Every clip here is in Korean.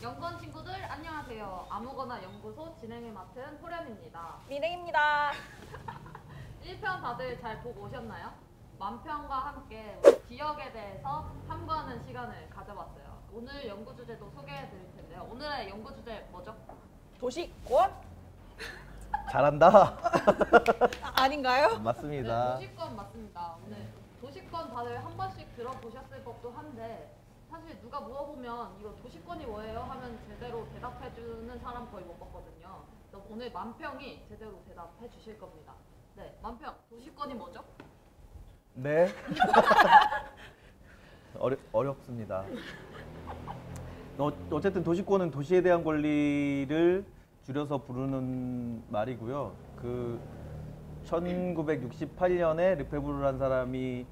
연구원 친구들 안녕하세요. 아무거나 연구소 진행을 맡은 호련입니다. 미래입니다. 1편 다들 잘 보고 오셨나요? 만평과 함께 우리 지역에 대해서 탐구하는 시간을 가져봤어요. 오늘 연구 주제도 소개해 드릴 텐데요. 오늘의 연구 주제 뭐죠? 도시권? 잘한다. 아닌가요? 네, 맞습니다. 도시권 맞습니다. 오늘 도시권 다들 한 번씩 들어보셨을 법도 한데 사실 누가 물어보면 이거 도시권이 뭐예요? 하면 제대로 대답해주는 사람 거의 못 봤거든요. 그래서 오늘 만평이 제대로 대답해 주실 겁니다. 네, 만평, 도시권이 뭐죠? 네. 어렵습니다. 어쨌든 도시권은 도시에 대한 권리를 줄여서 부르는 말이고요. 1968년에 르페부르라는 사람이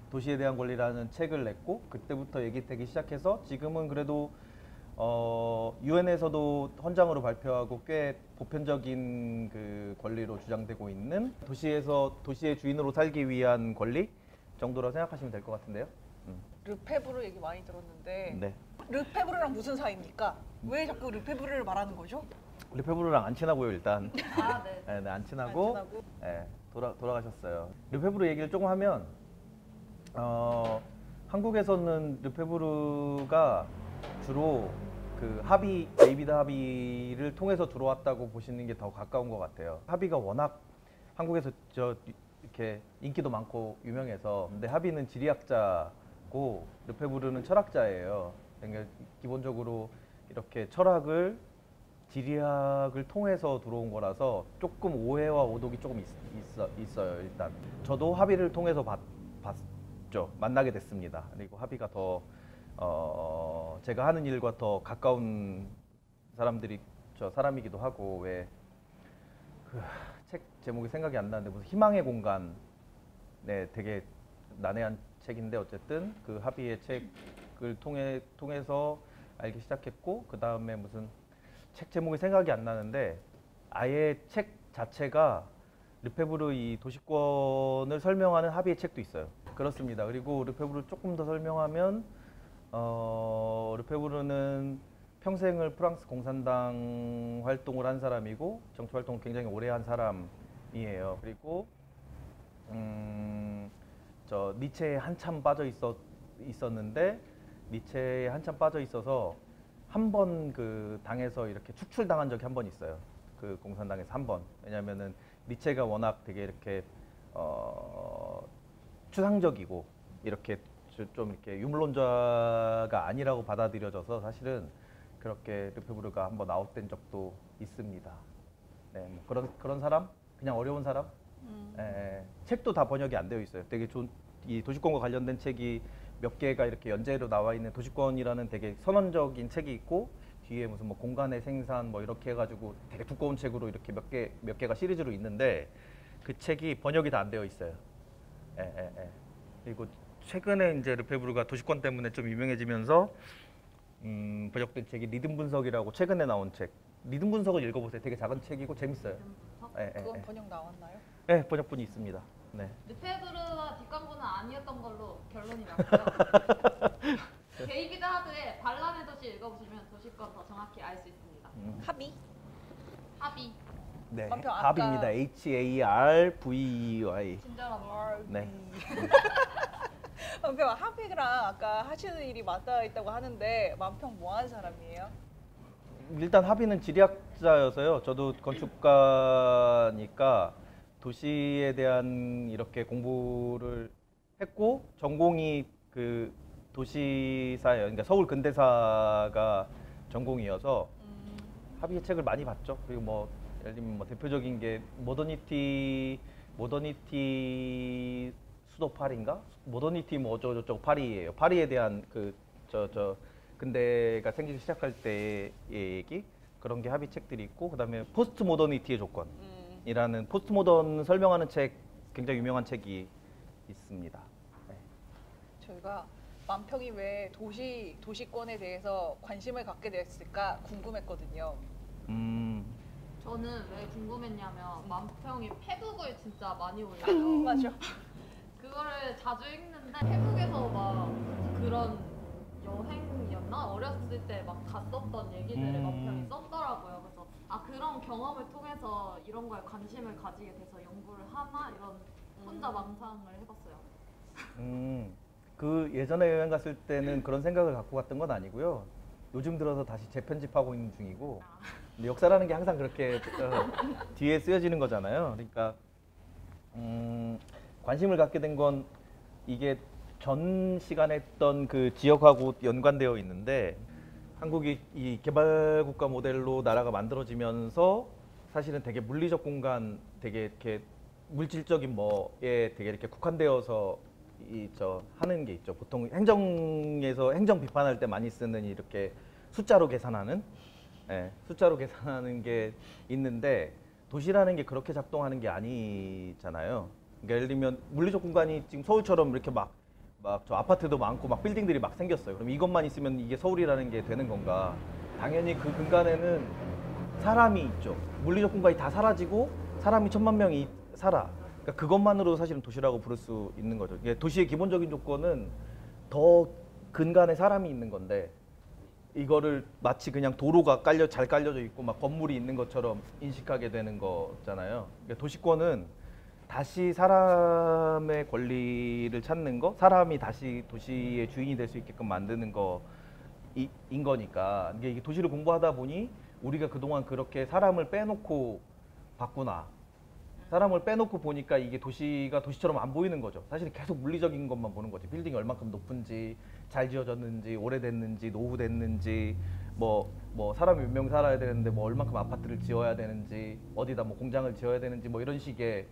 도시에 대한 권리라는 책을 냈고 그때부터 얘기되기 시작해서 지금은 그래도 유엔에서도 헌장으로 발표하고 꽤 보편적인 그 권리로 주장되고 있는 도시의 주인으로 살기 위한 권리 정도라고 생각하시면 될 것 같은데요. 르페부르 얘기 많이 들었는데 네. 르페부르랑 무슨 사이입니까? 왜 자꾸 르페부르를 말하는 거죠? 르페부르랑 안 친하고요 일단. 아, 네. 네, 안 친하고, 안 친하고? 네, 돌아가셨어요. 르페부르 얘기를 조금 하면 한국에서는 르페부르가 주로 그 데이비드 하비를 통해서 들어왔다고 보시는 게 더 가까운 것 같아요. 하비가 워낙 한국에서 이렇게 인기도 많고 유명해서, 근데 하비는 지리학자고 르페부르는 철학자예요. 그러니까 기본적으로 이렇게 지리학을 통해서 들어온 거라서 조금 오해와 오독이 조금 있어요. 일단 저도 하비를 통해서 봤죠. 만나게 됐습니다. 그리고 하비가 더 제가 하는 일과 더 가까운 사람이기도 하고, 왜 그 책 제목이 생각이 안 나는데 무슨 희망의 공간, 네, 되게 난해한 책인데 어쨌든 그 하비의 책을 통해서 알기 시작했고, 그 다음에 무슨 책 제목이 생각이 안 나는데 아예 책 자체가 르페부르 이 도시권을 설명하는 하비의 책도 있어요. 그렇습니다. 그리고 르페부르 조금 더 설명하면 르페부르는 평생을 프랑스 공산당 활동을 한 사람이고 정치 활동을 굉장히 오래 한 사람이에요. 그리고 니체에 한참 빠져 있었는데 니체에 한참 빠져 있어서 한 번 그 당에서 이렇게 축출당한 적이 한 번 있어요. 그 공산당에서 한 번. 왜냐면은 니체가 워낙 되게 이렇게 추상적이고 이렇게 좀 이렇게 유물론자가 아니라고 받아들여져서 사실은 그렇게 르페부르가 한번 아웃된 적도 있습니다. 네, 뭐 그런 사람, 그냥 어려운 사람. 책도 다 번역이 안 되어 있어요. 되게 이 도시권과 관련된 책이 몇 개가 이렇게 연재로 나와 있는 도시권이라는 되게 선언적인 책이 있고, 뒤에 무슨 뭐 공간의 생산 뭐 이렇게 해가지고 되게 두꺼운 책으로 이렇게 몇 개가 시리즈로 있는데 그 책이 번역이 다 안 되어 있어요. 그리고 최근에 이제 르페부르가 도시권 때문에 좀 유명해지면서 번역된 책이 리듬 분석이라고 최근에 나온 책. 리듬 분석을 읽어보세요. 되게 작은 책이고 재밌어요. 그건 번역 나왔나요? 네, 번역본이 있습니다. 네. 르페부르와 뒷광고는 아니었던 걸로 결론이 났고요. 데이비드 하드의 반란의 도시 읽어보시면 도시권 더 정확히 알 수 있습니다. 하비? 하비. 네, 만평 합입니다. HARVEY. 친절한 네. 만평 하비랑 아까 하시는 일이 맞닿아 있다고 하는데 만평 뭐 하는 사람이에요? 일단 하비는 지리학자여서요. 저도 건축가니까 도시에 대한 이렇게 공부를 했고, 전공이 그 도시사예요. 그러니까 서울 근대사가 전공이어서 하비의 책을 많이 봤죠. 그리고 뭐 예를 들면 뭐 대표적인 게 모더니티 수도 파리인가? 모더니티 뭐 어쩌고저쩌고 파리예요. 파리에 대한 근대가 생기기 시작할 때의 얘기, 그런 게 하비 책들이 있고, 그다음에 포스트 모더니티의 조건이라는 포스트 모던 설명하는 책, 굉장히 유명한 책이 있습니다. 네. 저희가 만평이 왜 도시권에 대해서 관심을 갖게 됐을까 궁금했거든요. 저는 왜 궁금했냐면 만평이 페북을 진짜 많이 올려요. 맞아. 그거를 자주 읽는데 페북에서 막 그런 여행이었나? 어렸을 때 막 갔었던 얘기들을 남편이 썼더라고요. 그래서 아 그런 경험을 통해서 이런 거에 관심을 가지게 돼서 연구를 하나 이런 혼자 망상을 해봤어요. 그 예전에 여행 갔을 때는 그런 생각을 갖고 갔던 건 아니고요. 요즘 들어서 다시 재편집하고 있는 중이고. 근데 역사라는 게 항상 그렇게 뒤에 쓰여지는 거잖아요. 그러니까 관심을 갖게 된 건 이게 전 시간에 했던 그 지역하고 연관되어 있는데 한국이 이 개발국가 모델로 나라가 만들어지면서 사실은 되게 물리적 공간, 되게 이렇게 물질적인 뭐에 되게 이렇게 국한되어서 하는 게 있죠. 보통 행정에서 행정 비판할 때 많이 쓰는 이렇게 숫자로 계산하는, 숫자로 계산하는 게 있는데 도시라는 게 그렇게 작동하는 게 아니잖아요. 그러니까 예를 들면 물리적 공간이 지금 서울처럼 이렇게 막 저 아파트도 많고 막 빌딩들이 막 생겼어요. 그럼 이것만 있으면 이게 서울이라는 게 되는 건가? 당연히 그 근간에는 사람이 있죠. 물리적 공간이 다 사라지고 사람이 1000만 명이 살아. 그러니까 그것만으로 사실은 도시라고 부를 수 있는 거죠. 이게 도시의 기본적인 조건은 더 근간에 사람이 있는 건데 이거를 마치 그냥 도로가 잘 깔려져 있고 막 건물이 있는 것처럼 인식하게 되는 거잖아요. 그러니까 도시권은 다시 사람의 권리를 찾는 거, 사람이 다시 도시의 주인이 될 수 있게끔 만드는 거인 거니까 이게 도시를 공부하다 보니 우리가 그동안 그렇게 사람을 빼놓고 봤구나. 사람을 빼놓고 보니까 이게 도시가 도시처럼 안 보이는 거죠. 사실 계속 물리적인 것만 보는 거지. 빌딩이 얼마큼 높은지, 잘 지어졌는지, 오래됐는지, 노후됐는지, 뭐 사람이 몇 명 살아야 되는데 뭐 얼마큼 아파트를 지어야 되는지, 어디다 뭐 공장을 지어야 되는지 뭐 이런 식의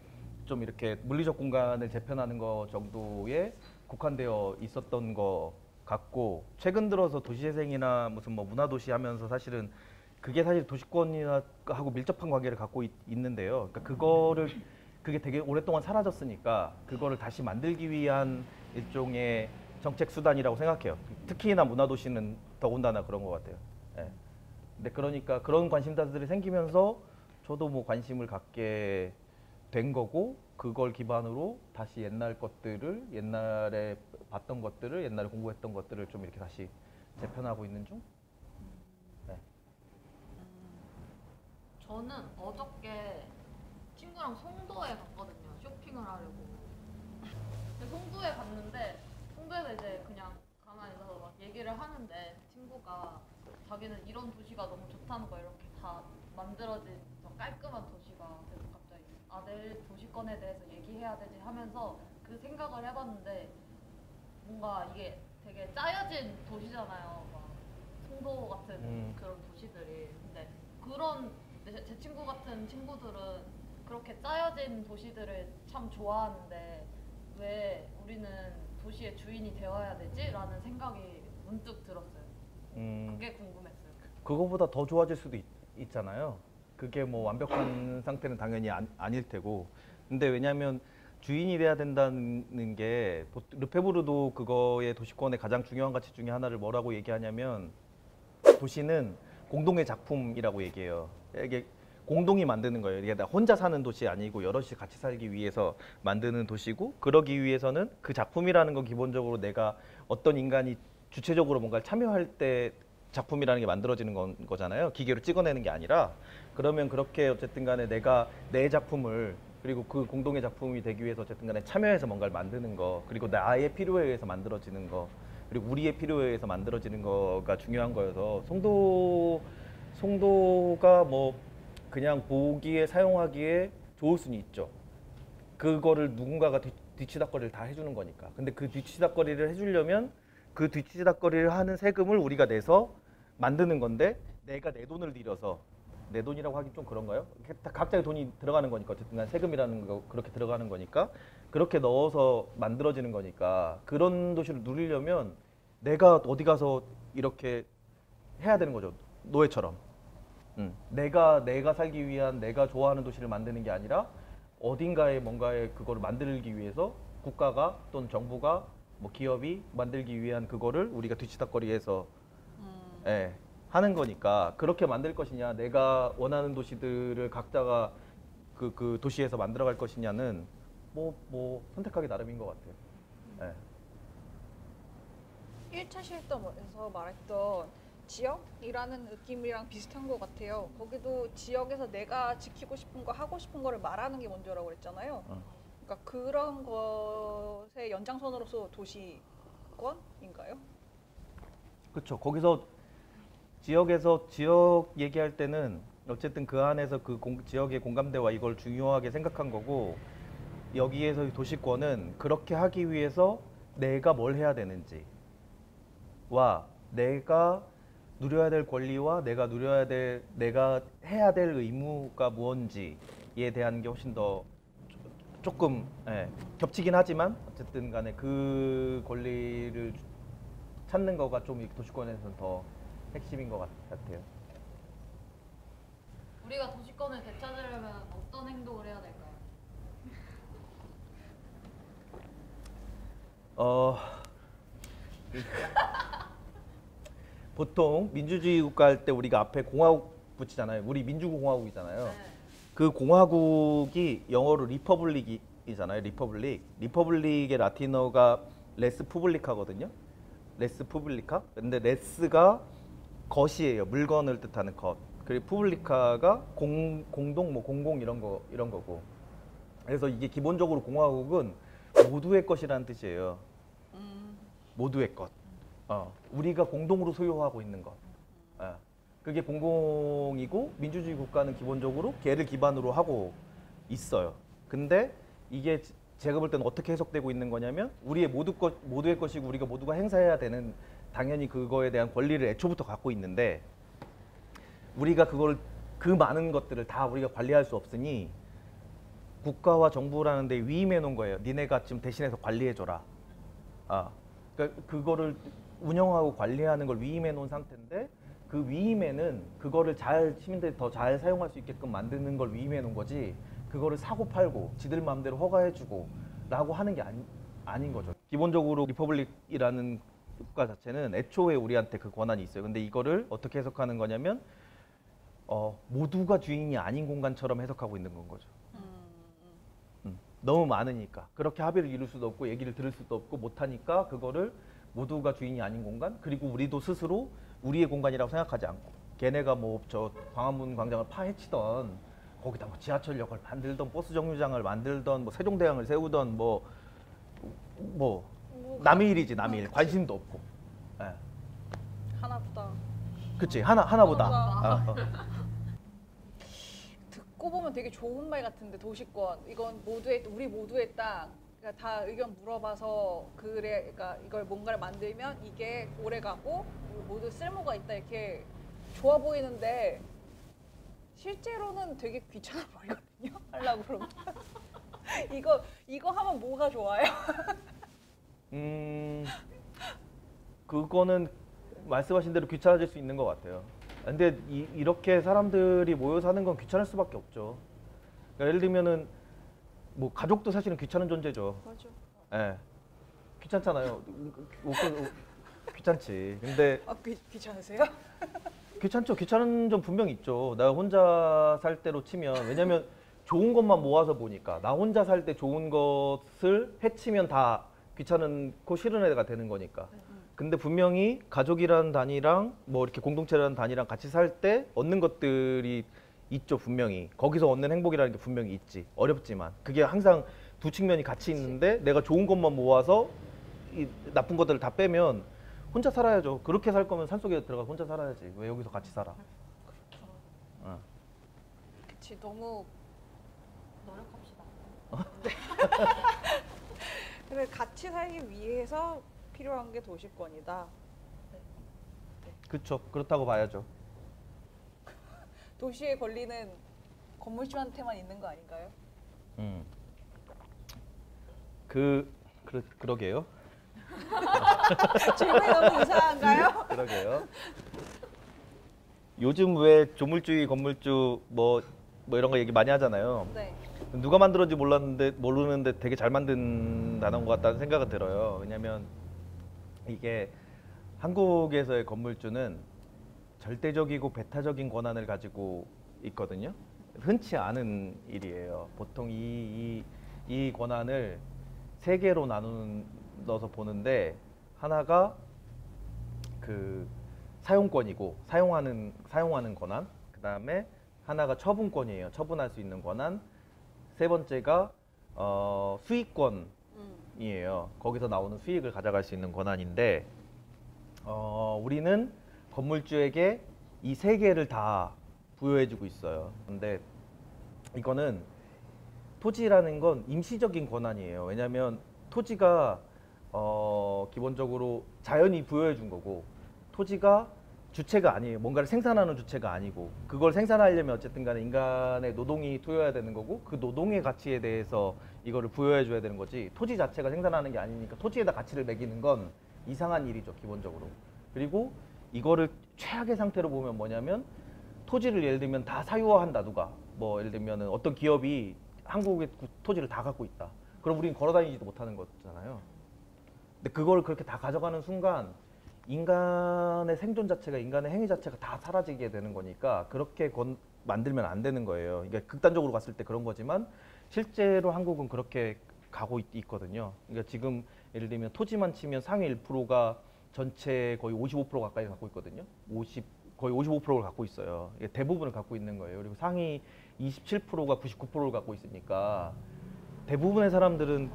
좀 이렇게 물리적 공간을 재편하는 거 정도에 국한되어 있었던 거 같고, 최근 들어서 도시재생이나 무슨 뭐 문화도시 하면서 사실은 그게 사실 도시권하고 밀접한 관계를 갖고 있는데요. 그러니까 그게 되게 오랫동안 사라졌으니까 그거를 다시 만들기 위한 일종의 정책 수단이라고 생각해요. 특히나 문화도시는 더군다나 그런 것 같아요. 예. 근데 그러니까 그런 관심사들이 생기면서 저도 뭐 관심을 갖게 된 거고, 그걸 기반으로 다시 옛날 것들을, 옛날에 봤던 것들을, 옛날에 공부했던 것들을 좀 이렇게 다시 재편하고 있는 중? 네. 저는 어저께 친구랑 송도에 갔거든요. 쇼핑을 하려고. 근데 송도에 갔는데 송도에서 이제 그냥 가만히 있어서 막 얘기를 하는데 친구가 자기는 이런 도시가 너무 좋다는 거, 이렇게 다 만들어진 저 깔끔한 도시가. 그래서 갑자기 아 내일 도시권에 대해서 얘기해야 되지 하면서 그 생각을 해봤는데 뭔가 이게 되게 짜여진 도시잖아요. 막 송도 같은 그런 도시들이. 근데 그런 제 친구 같은 친구들은 그렇게 짜여진 도시들을 참 좋아하는데 왜 우리는 도시의 주인이 되어야 되지? 라는 생각이 문득 들었어요. 그게 궁금했어요. 그거보다 더 좋아질 수도 있잖아요. 그게 뭐 완벽한 상태는 당연히 아닐 테고. 근데 왜냐하면 주인이 돼야 된다는 게 르페부르도 그거의 도시권의 가장 중요한 가치 중에 하나를 뭐라고 얘기하냐면 도시는 공동의 작품이라고 얘기해요. 이게 공동이 만드는 거예요. 이게 혼자 사는 도시 아니고 여럿이 같이 살기 위해서 만드는 도시고, 그러기 위해서는 그 작품이라는 건 기본적으로 내가 어떤 인간이 주체적으로 뭔가를 참여할 때 작품이라는 게 만들어지는 거잖아요. 기계로 찍어내는 게 아니라. 그러면 그렇게 어쨌든 간에 내가 내 작품을, 그리고 그 공동의 작품이 되기 위해서 어쨌든 간에 참여해서 뭔가를 만드는 거, 그리고 나의 필요에 의해서 만들어지는 거, 그리고 우리의 필요에 의해서 만들어지는 거가 중요한 거여서 송도가 뭐 그냥 보기에 사용하기에 좋을 수는 있죠. 그거를 누군가가 뒤치다꺼리를 다 해주는 거니까. 근데 그 뒤치다꺼리를 해주려면 그 뒤치다꺼리를 하는 세금을 우리가 내서 만드는 건데, 내가 내 돈을 들여서, 내 돈이라고 하기 좀 그런가요? 각자의 돈이 들어가는 거니까, 어쨌든 간 세금이라는 거 그렇게 들어가는 거니까, 그렇게 넣어서 만들어지는 거니까, 그런 도시를 누리려면 내가 어디 가서 이렇게 해야 되는 거죠. 노예처럼. 내가 살기 위한, 내가 좋아하는 도시를 만드는 게 아니라 어딘가에 뭔가에 그거를 만들기 위해서 국가가 또는 정부가 뭐 기업이 만들기 위한 그거를 우리가 뒤치다꺼리해서 하는 거니까, 그렇게 만들 것이냐, 내가 원하는 도시들을 각자가 그 도시에서 만들어갈 것이냐는 뭐 선택하기 나름인 것 같아요. 1차 실험에서 말했던 지역이라는 느낌이랑 비슷한 것 같아요. 거기도 지역에서 내가 지키고 싶은 거, 하고 싶은 거를 말하는 게 먼저라고 그랬잖아요. 그러니까 그런 것의 연장선으로서 도시권인가요? 그렇죠. 거기서 지역에서 지역 얘기할 때는 어쨌든 그 안에서 그 지역의 공감대와 이걸 중요하게 생각한 거고, 여기에서 도시권은 그렇게 하기 위해서 내가 뭘 해야 되는지와 내가 누려야 될 권리와 내가 내가 해야 될 의무가 무언지에 대한 게 훨씬 더 조금 겹치긴 하지만 어쨌든 간에 그 권리를 찾는 거가 좀 이 도시권에서는 더 핵심인 것 같아요. 우리가 도시권을 되찾으려면 어떤 행동을 해야 될까요? 보통 민주주의 국가 할 때 우리가 앞에 공화국 붙이잖아요. 우리 민주공화국이잖아요. 네. 그 공화국이 영어로 리퍼블릭이잖아요. 리퍼블릭의 라틴어가 레스 푸블리카거든요. 레스 푸블리카. 근데 레스가 것이에요. 물건을 뜻하는 것. 그리고 푸블리카가 공동 뭐 공공 이런 거고. 그래서 이게 기본적으로 공화국은 모두의 것이라는 뜻이에요. 모두의 것. 우리가 공동으로 소유하고 있는 것. 그게 공공이고, 민주주의 국가는 기본적으로 걔를 기반으로 하고 있어요. 근데 이게 제가 볼 때는 어떻게 해석되고 있는 거냐면, 우리의 모두의 것이고 우리가 모두가 행사해야 되는, 당연히 그거에 대한 권리를 애초부터 갖고 있는데, 우리가 그 많은 것들을 다 우리가 관리할 수 없으니 국가와 정부라는 데 위임해 놓은 거예요. 니네가 지금 대신해서 관리해 줘라. 그러니까 그거를 운영하고 관리하는 걸 위임해 놓은 상태인데, 그 위임에는 그거를 시민들이 더 잘 사용할 수 있게끔 만드는 걸 위임해 놓은 거지, 그거를 사고 팔고 지들 마음대로 허가해 주고 라고 하는 게 아닌 거죠. 기본적으로 리퍼블릭이라는 국가 자체는 애초에 우리한테 그 권한이 있어요. 근데 이거를 어떻게 해석하는 거냐면, 모두가 주인이 아닌 공간처럼 해석하고 있는 건 거죠. 너무 많으니까 그렇게 합의를 이룰 수도 없고 얘기를 들을 수도 없고 못하니까 그거를 모두가 주인이 아닌 공간, 그리고 우리도 스스로 우리의 공간이라고 생각하지 않고, 걔네가 뭐 저 광화문 광장을 파헤치던, 거기다 뭐 지하철역을 만들던, 버스 정류장을 만들던, 뭐 세종대왕을 세우던, 남의 일이지, 남의 일. 관심도 없고. 하나보다. 그치, 하나보다. 듣고 보면 되게 좋은 말 같은데, 도시권. 이건 우리 모두의 땅. 그러니까 다 의견 물어봐서 그러니까 이걸 뭔가를 만들면 이게 오래 가고 모두 쓸모가 있다, 이렇게 좋아 보이는데 실제로는 되게 귀찮아 보이거든요. 하려고 그러면. 이거 하면 뭐가 좋아요? 그거는 말씀하신 대로 귀찮아질 수 있는 것 같아요. 근데 이렇게 사람들이 모여 사는 건 귀찮을 수밖에 없죠. 그러니까 예를 들면은 뭐 가족도 사실은 귀찮은 존재죠. 맞아. 귀찮잖아요. 귀찮지. 근데 귀찮으세요? 귀찮죠. 귀찮은 점 분명히 있죠. 나 혼자 살 때로 치면, 왜냐면 좋은 것만 모아서 보니까, 나 혼자 살 때 좋은 것을 해치면 다 귀찮고 싫은 애가 되는 거니까. 근데 분명히 가족이라는 단위랑 뭐 이렇게 공동체라는 단위랑 같이 살 때 얻는 것들이 있죠. 분명히 거기서 얻는 행복이라는 게 분명히 있지. 어렵지만 그게 항상 두 측면이 같이 있는데, 내가 좋은 것만 모아서 이 나쁜 것들을 다 빼면 혼자 살아야죠. 그렇게 살 거면 산속에 들어가서 혼자 살아야지. 왜 여기서 같이 살아? 그치, 너무 노력합시다. 근데 같이 살기 위해서 필요한 게 도시권이다. 그렇죠. 그렇다고 봐야죠. 도시의 권리는 건물주한테만 있는 거 아닌가요? 그러게요. 질문이 너무 이상한가요? 그러게요. 요즘 왜 조물주의, 건물주 뭐 이런 거 얘기 많이 하잖아요. 네. 누가 만들었는지 모르는데 되게 잘 만든 단어인 것 같다는 생각이 들어요. 왜냐면 이게 한국에서의 건물주는 절대적이고 배타적인 권한을 가지고 있거든요. 흔치 않은 일이에요. 보통 이 권한을 세 개로 나눠서 보는데, 하나가 그 사용권이고 사용하는 권한, 그 다음에 하나가 처분권이에요. 처분할 수 있는 권한. 세 번째가 수익권이에요. 거기서 나오는 수익을 가져갈 수 있는 권한인데 우리는 건물주에게 이 세 개를 다 부여해주고 있어요. 근데 이거는 토지라는 건 임시적인 권한이에요. 왜냐하면 토지가 기본적으로 자연이 부여해 준 거고 토지가 주체가 아니에요. 뭔가를 생산하는 주체가 아니고 그걸 생산하려면 어쨌든 간에 인간의 노동이 투여해야 되는 거고 그 노동의 가치에 대해서 이거를 부여해 줘야 되는 거지 토지 자체가 생산하는 게 아니니까 토지에다 가치를 매기는 건 이상한 일이죠. 기본적으로. 그리고 이거를 최악의 상태로 보면 뭐냐면 토지를 예를 들면 다 사유화한다 누가 뭐 예를 들면 어떤 기업이 한국의 토지를 다 갖고 있다. 그럼 우리는 걸어다니지도 못하는 거잖아요. 근데 그걸 그렇게 다 가져가는 순간 인간의 생존 자체가 인간의 행위 자체가 다 사라지게 되는 거니까 그렇게 만들면 안 되는 거예요. 그러니까 극단적으로 갔을 때 그런 거지만 실제로 한국은 그렇게 가고 있거든요. 그러니까 지금 예를 들면 토지만 치면 상위 1%가 전체 거의 55% 가까이 갖고 있거든요. 거의 55%를 갖고 있어요. 이게 대부분을 갖고 있는 거예요. 그리고 상위 27%가 99%를 갖고 있으니까 대부분의 사람들은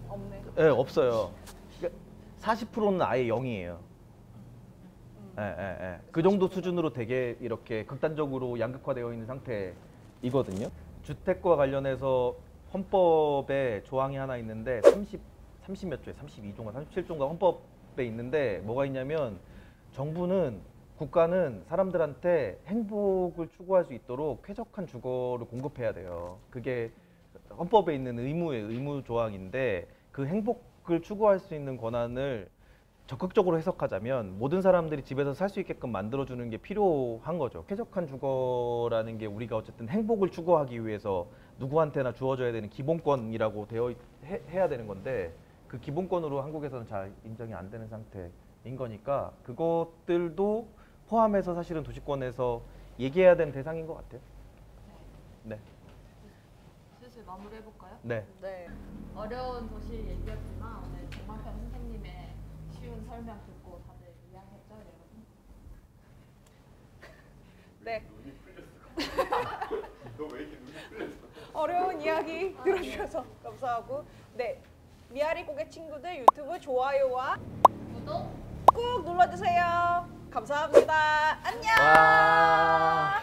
없네. 네, 없어요. 그러니까 40%는 아예 0이에요. 그 정도 수준으로 되게 이렇게 극단적으로 양극화되어 있는 상태이거든요. 주택과 관련해서 헌법에 조항이 하나 있는데 30몇 조에 32조인가 37조인가 헌법에 있는데 뭐가 있냐면 정부는 국가는 사람들한테 행복을 추구할 수 있도록 쾌적한 주거를 공급해야 돼요. 그게 헌법에 있는 의무 조항인데 그 행복을 추구할 수 있는 권한을 적극적으로 해석하자면 모든 사람들이 집에서 살 수 있게끔 만들어주는 게 필요한 거죠. 쾌적한 주거라는 게 우리가 어쨌든 행복을 추구하기 위해서 누구한테나 주어져야 되는 기본권이라고 해야 되는 건데 그 기본권으로 한국에서는 잘 인정이 안 되는 상태인 거니까 그것들도 포함해서 사실은 도시권에서 얘기해야 되는 대상인 것 같아요. 네. 슬슬 마무리해볼까요? 네. 네. 어려운 도시 얘기였지만 오늘 정만편 선생님의 쉬운 설명 듣고 다들 이해했죠, 여러분? 네. 너 왜 이렇게 눈이 풀렸어? 어려운 이야기 들어주셔서 감사하고 네. 미아리 고객 친구들 유튜브 좋아요와 구독! 꾹 눌러주세요. 감사합니다. 안녕. 와.